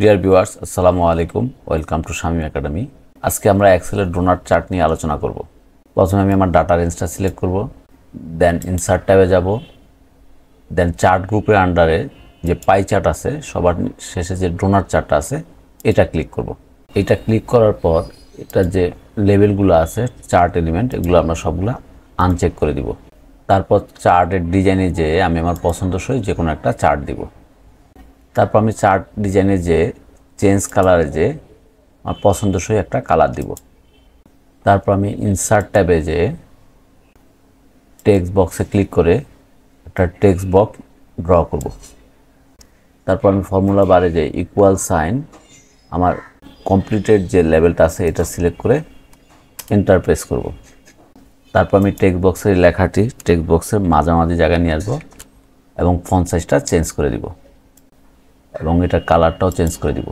Dear viewers, আসসালামু আলাইকুম। Welcome to Shamim academy. আজকে আমরা এক্সেলের ডোনাট চার্ট নিয়ে আলোচনা করব। প্রথমে আমি আমার ডাটা রেঞ্জটা সিলেক্ট করব, দেন ইনসার্ট ট্যাবে যাব, দেন চার্ট গ্রুপের আন্ডারে যে পাই চার্ট আছে সবার শেষে যে ডোনাট চার্টটা আছে এটা ক্লিক করব। এটা ক্লিক করার পর এটা যে লেভেলগুলো আছে চার্ট এলিমেন্ট, এগুলো আমরা সবগুলো আনচেক করে দিব। তারপর চার্টের ডিজাইনে যেয়ে আমি আমার পছন্দসই যে কোনো একটা চার্ট দিব। তারপর আমি চার্ট ডিজাইনে যে চেঞ্জ কালারে যে আমার পছন্দসই একটা কালার দিব। তারপর আমি ইনসার্ট ট্যাবে যে টেক্সট বক্সে ক্লিক করে একটা টেক্সট বক্স ড্র করব। তারপর আমি ফর্মুলা বারে যে ইকুয়াল সাইন আমার কমপ্লিটেড যে লেভেলটা আছে এটা সিলেক্ট করে এন্টার প্রেস করব। তারপর আমি টেক্সট বক্সের লেখাটি টেক্সট বক্সের মাঝামাঝি জায়গায় নিয়ে আসবো এবং ফন্ট সাইজটা চেঞ্জ করে দিব এবং এটার কালারটাও চেঞ্জ করে দিব।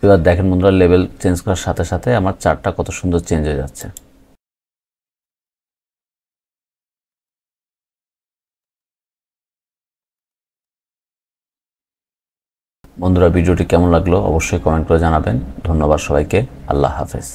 এবার দেখেন বন্ধুরা, লেভেল চেঞ্জ করার সাথে সাথে আমার চার্টটা কত সুন্দর চেঞ্জ হয়ে যাচ্ছে। বন্ধুরা, ভিডিওটি কেমন লাগলো অবশ্যই কমেন্ট করে জানাবেন। ধন্যবাদ সবাইকে। আল্লাহ হাফেজ।